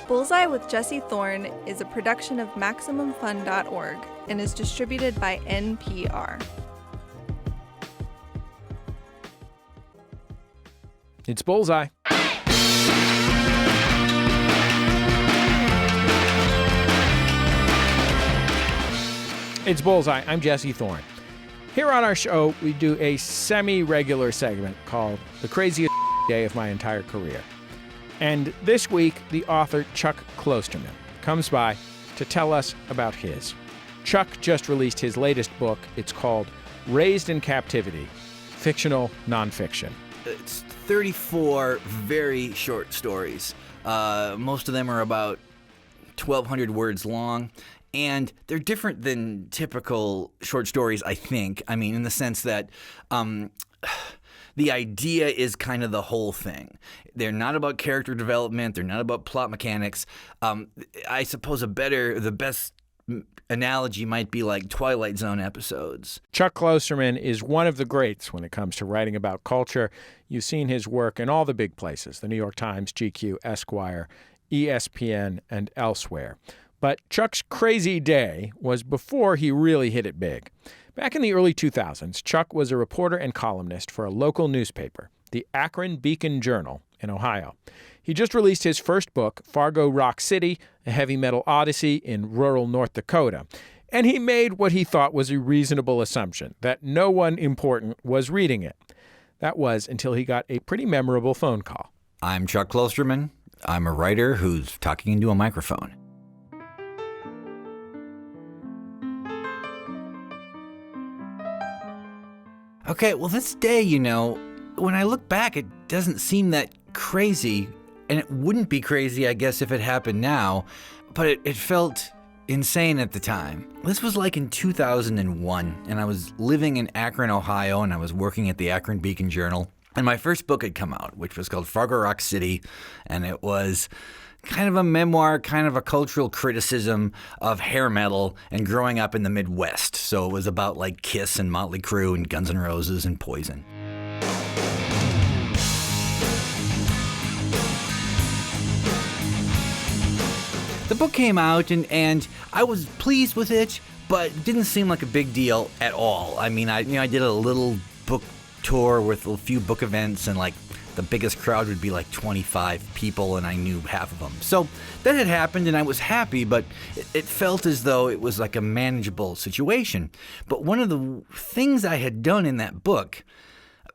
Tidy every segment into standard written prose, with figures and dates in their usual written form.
Bullseye with Jesse Thorn is a production of MaximumFun.org and is distributed by NPR. It's Bullseye. It's Bullseye. I'm Jesse Thorn. Here on our show, we do a semi-regular segment called The Craziest Day of My Entire Career. And this week, the author Chuck Klosterman comes by to tell us about his. Chuck just released his latest book. It's called Raised in Captivity, Fictional Nonfiction. It's 34 very short stories. Most of them are about 1,200 words long. And they're different than typical short stories, I think. I mean, in the sense that the idea is kind of the whole thing. They're not about character development. They're not about plot mechanics. I suppose the best analogy might be like Twilight Zone episodes. Chuck Klosterman is one of the greats when it comes to writing about culture. You've seen his work in all the big places, the New York Times, GQ, Esquire, ESPN, and elsewhere. But Chuck's crazy day was before he really hit it big. Back in the early 2000s, Chuck was a reporter and columnist for a local newspaper, the Akron Beacon Journal in Ohio. He just released his first book, Fargo Rock City, a Heavy Metal Odyssey in Rural Nörth Daköta. And he made what he thought was a reasonable assumption, that no one important was reading it. That was until he got a pretty memorable phone call. I'm Chuck Klosterman. I'm a writer who's talking into a microphone. Okay, well, this day, when I look back, it doesn't seem that crazy, and it wouldn't be crazy, I guess, if it happened now, but it felt insane at the time. This was like in 2001, and I was living in Akron, Ohio, and I was working at the Akron Beacon Journal, and my first book had come out, which was called Fargo Rock City, and it was kind of a memoir, kind of a cultural criticism of hair metal and growing up in the Midwest. So it was about like Kiss and Motley Crue and Guns N' Roses and Poison. The book came out and I was pleased with it, but it didn't seem like a big deal at all. I mean, I did a little book tour with a few book events, and like the biggest crowd would be like 25 people, and I knew half of them. So that had happened, and I was happy, but it felt as though it was like a manageable situation. But one of the things I had done in that book,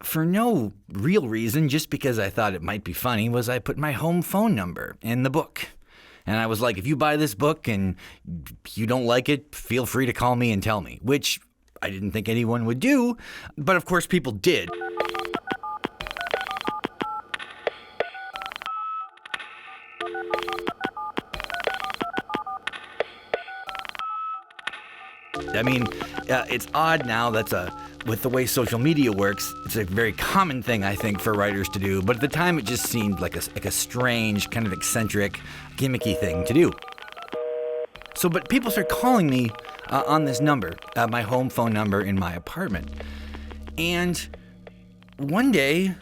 for no real reason, just because I thought it might be funny, was I put my home phone number in the book. And I was like, if you buy this book and you don't like it, feel free to call me and tell me, which I didn't think anyone would do, but of course people did. I mean, it's odd now. With the way social media works, it's a very common thing, I think, for writers to do. But at the time, it just seemed like a strange, kind of eccentric, gimmicky thing to do. But people start calling me on this number, my home phone number in my apartment. And one day,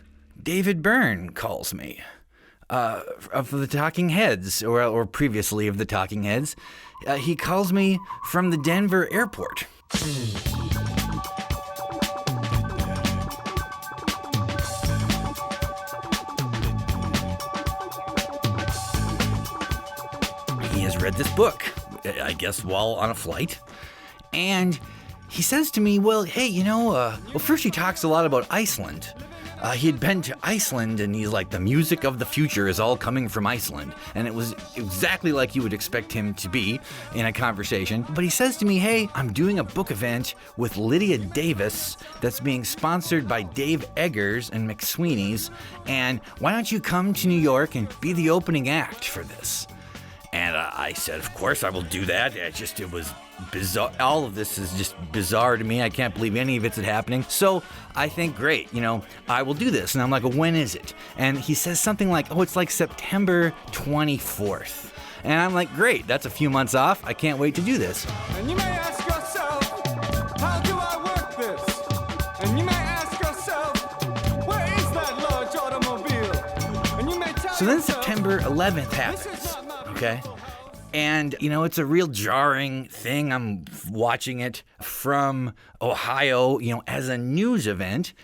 David Byrne calls me. Of the Talking Heads, or previously of the Talking Heads. He calls me from the Denver airport. He has read this book, I guess, while on a flight. And he says to me, well, hey, first he talks a lot about Iceland. He had been to Iceland, and he's like, the music of the future is all coming from Iceland. And it was exactly like you would expect him to be in a conversation. But he says to me, hey, I'm doing a book event with Lydia Davis that's being sponsored by Dave Eggers and McSweeney's, and why don't you come to New York and be the opening act for this? And I said, of course I will do that. It was bizarre. All of this is just bizarre to me. I can't believe any of it's happening. So I think, great, I will do this. And I'm like, well, when is it? And he says something like, it's like September 24th. And I'm like, great, that's a few months off. I can't wait to do this. And you may ask yourself, how do I work this? And you may ask yourself, where is that large automobile? And you may tell So then September 11th happens. okay? And, it's a real jarring thing. I'm watching it from Ohio, as a news event.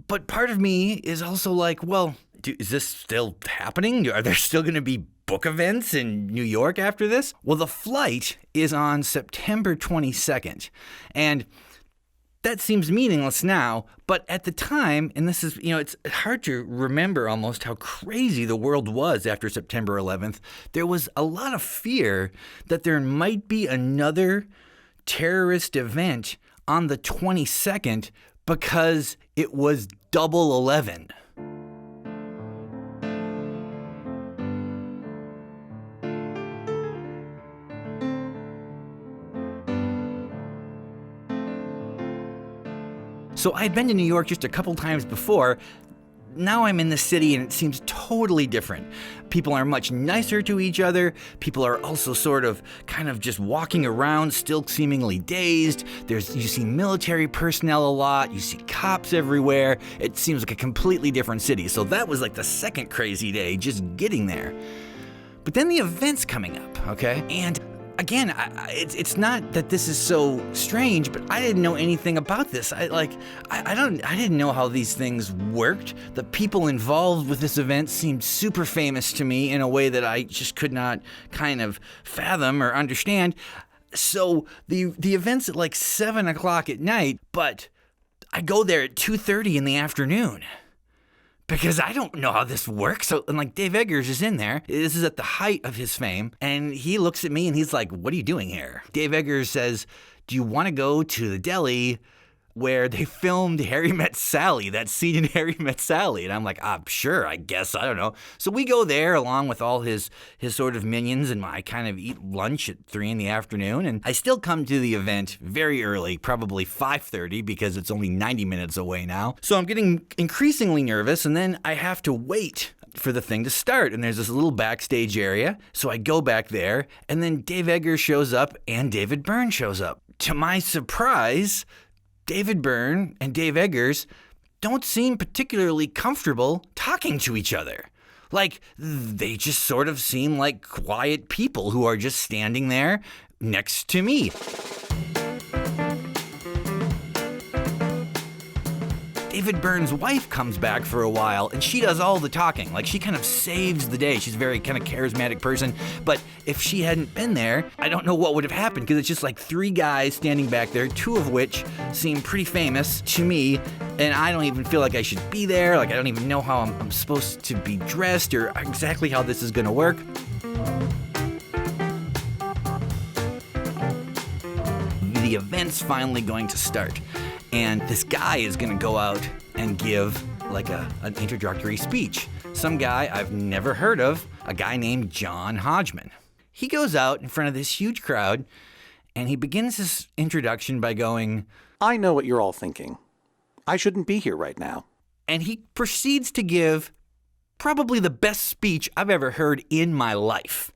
But part of me is also like, well, is this still happening? Are there still going to be book events in New York after this? Well, the flight is on September 22nd. And that seems meaningless now, but at the time, and this is, it's hard to remember almost how crazy the world was after September 11th, there was a lot of fear that there might be another terrorist event on the 22nd because it was double 11. So I'd been to New York just a couple times before. Now I'm in the city and it seems totally different. People are much nicer to each other. People are also kind of just walking around, still seemingly dazed. You see military personnel a lot. You see cops everywhere. It seems like a completely different city. So that was like the second crazy day, just getting there. But then the event's coming up, okay? And again, it's not that this is so strange, but I didn't know anything about this. I didn't know how these things worked. The people involved with this event seemed super famous to me in a way that I just could not kind of fathom or understand. So the event's at like 7 o'clock at night, but I go there at 2:30 in the afternoon. Because I don't know how this works. So, and Dave Eggers is in there. This is at the height of his fame. And he looks at me and he's like, what are you doing here? Dave Eggers says, do you want to go to the deli where they filmed Harry Met Sally, that scene in Harry Met Sally? And I'm like, sure, I guess, I don't know. So we go there along with all his sort of minions, and I kind of eat lunch at 3 in the afternoon. And I still come to the event very early, probably 5:30, because it's only 90 minutes away now. So I'm getting increasingly nervous, and then I have to wait for the thing to start. And there's this little backstage area. So I go back there, and then Dave Eggers shows up and David Byrne shows up. To my surprise, David Byrne and Dave Eggers don't seem particularly comfortable talking to each other. They just sort of seem like quiet people who are just standing there next to me. David Byrne's wife comes back for a while, and she does all the talking. She kind of saves the day. She's a very kind of charismatic person. But if she hadn't been there, I don't know what would have happened, because it's just 3 guys standing back there, 2 of which seem pretty famous to me, and I don't even feel like I should be there. I don't even know how I'm supposed to be dressed or exactly how this is going to work. The event's finally going to start. And this guy is going to go out and give an introductory speech. Some guy I've never heard of, a guy named John Hodgman. He goes out in front of this huge crowd, and he begins his introduction by going, I know what you're all thinking. I shouldn't be here right now. And he proceeds to give probably the best speech I've ever heard in my life.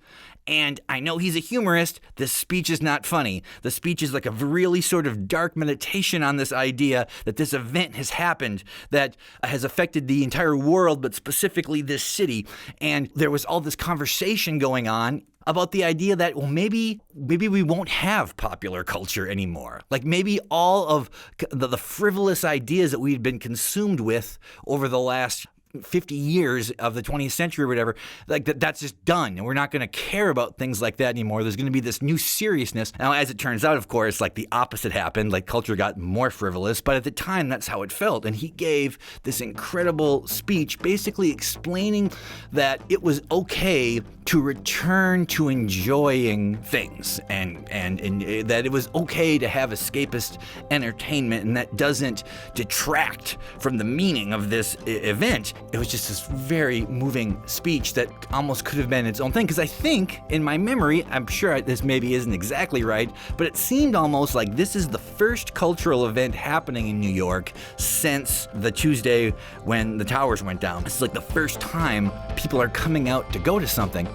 And I know he's a humorist. This speech is not funny. The speech is a really sort of dark meditation on this idea that this event has happened that has affected the entire world, but specifically this city. And there was all this conversation going on about the idea that, well, maybe we won't have popular culture anymore. Maybe all of the frivolous ideas that we've been consumed with over the last 50 years of the 20th century or whatever, that's just done, and we're not going to care about things like that anymore. There's going to be this new seriousness. Now, as it turns out, of course, the opposite happened. Culture got more frivolous, but at the time, that's how it felt. And he gave this incredible speech basically explaining that it was okay to return to enjoying things, and that it was okay to have escapist entertainment, and that doesn't detract from the meaning of this event. It was just this very moving speech that almost could have been its own thing, because I think, in my memory, I'm sure this maybe isn't exactly right, but it seemed almost like this is the first cultural event happening in New York since the Tuesday when the towers went down. This is the first time people are coming out to go to something.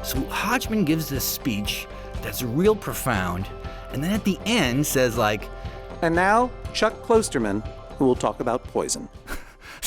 So Hodgman gives this speech that's real profound, and then at the end says and now, Chuck Klosterman, who will talk about poison.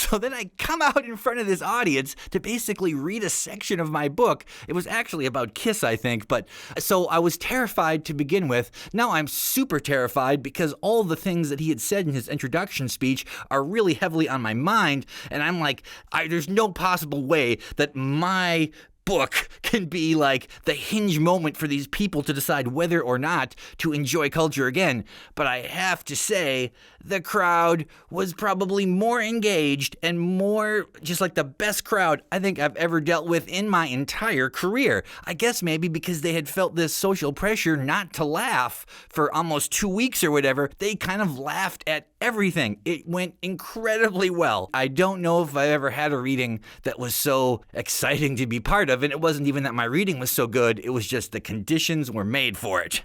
So then I come out in front of this audience to basically read a section of my book. It was actually about Kiss, I think, but so I was terrified to begin with. Now I'm super terrified because all the things that he had said in his introduction speech are really heavily on my mind, and I'm like, there's no possible way that my book can be like the hinge moment for these people to decide whether or not to enjoy culture again. But I have to say, the crowd was probably more engaged and more just like the best crowd I think I've ever dealt with in my entire career. I guess maybe because they had felt this social pressure not to laugh for almost 2 weeks or whatever, they kind of laughed at everything. It went incredibly well. I don't know if I ever had a reading that was so exciting to be part of, and it wasn't even that my reading was so good, it was just the conditions were made for it.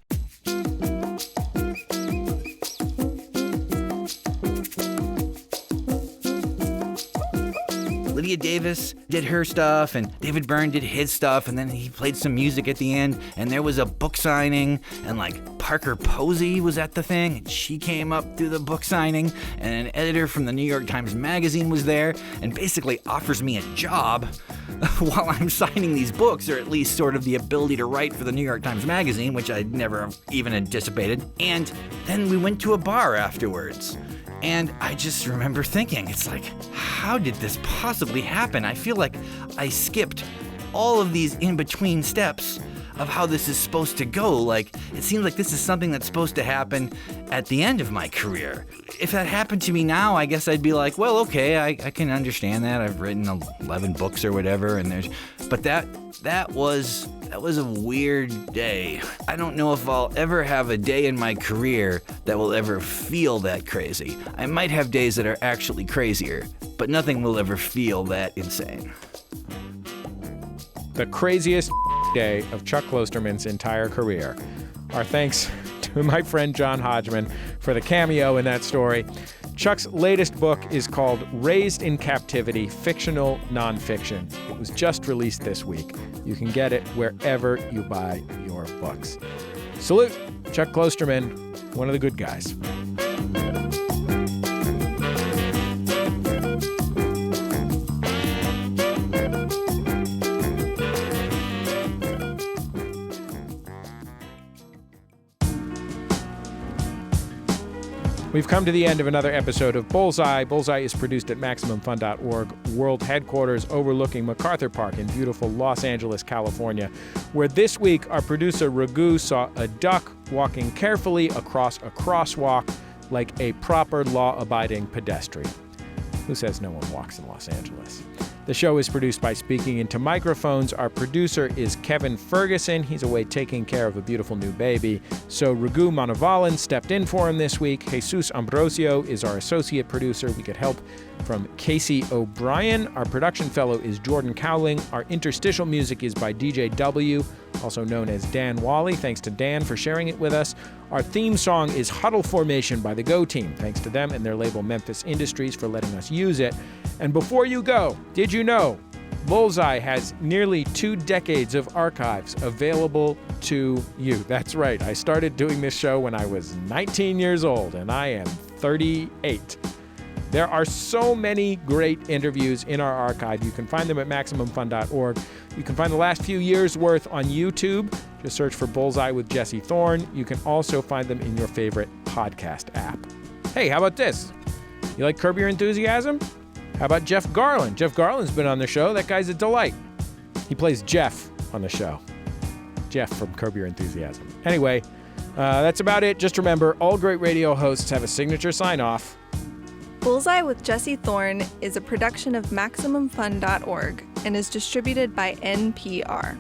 Lydia Davis did her stuff, and David Byrne did his stuff, and then he played some music at the end, and there was a book signing, and like Parker Posey was at the thing, and she came up through the book signing, and an editor from the New York Times Magazine was there, and basically offers me a job while I'm signing these books, or at least sort of the ability to write for the New York Times Magazine, which I never even anticipated. And then we went to a bar afterwards. And I just remember thinking, it's like, how did this possibly happen? I feel like I skipped all of these in-between steps of how this is supposed to go. Like, it seems like this is something that's supposed to happen at the end of my career. If that happened to me now, I guess I'd be like, well, okay, I can understand that. I've written 11 books or whatever, but that was a weird day. I don't know if I'll ever have a day in my career that will ever feel that crazy. I might have days that are actually crazier, but nothing will ever feel that insane. The craziest day of Chuck Klosterman's entire career. Our thanks to my friend John Hodgman for the cameo in that story. Chuck's latest book is called Raised in Captivity, Fictional Nonfiction. It was just released this week. You can get it wherever you buy your books. Salute, Chuck Klosterman, one of the good guys. We've come to the end of another episode of Bullseye. Bullseye is produced at MaximumFun.org, world headquarters overlooking MacArthur Park in beautiful Los Angeles, California, where this week our producer Raghu saw a duck walking carefully across a crosswalk like a proper law-abiding pedestrian. Who says no one walks in Los Angeles? The show is produced by Speaking Into Microphones. Our producer is Kevin Ferguson. He's away taking care of a beautiful new baby. So Raghu Manavalan stepped in for him this week. Jesus Ambrosio is our associate producer. We get help from Casey O'Brien. Our production fellow is Jordan Cowling. Our interstitial music is by DJ W, also known as Dan Wally. Thanks to Dan for sharing it with us. Our theme song is Huddle Formation by the Go Team. Thanks to them and their label Memphis Industries for letting us use it. And before you go, did you know Bullseye has nearly 2 decades of archives available to you? That's right. I started doing this show when I was 19 years old, and I am 38. There are so many great interviews in our archive. You can find them at MaximumFun.org. You can find the last few years' worth on YouTube. Just search for Bullseye with Jesse Thorn. You can also find them in your favorite podcast app. Hey, how about this? You like Curb Your Enthusiasm? How about Jeff Garlin? Jeff Garlin's been on the show. That guy's a delight. He plays Jeff on the show. Jeff from Curb Your Enthusiasm. Anyway, that's about it. Just remember, all great radio hosts have a signature sign-off. Bullseye with Jesse Thorn is a production of MaximumFun.org and is distributed by NPR.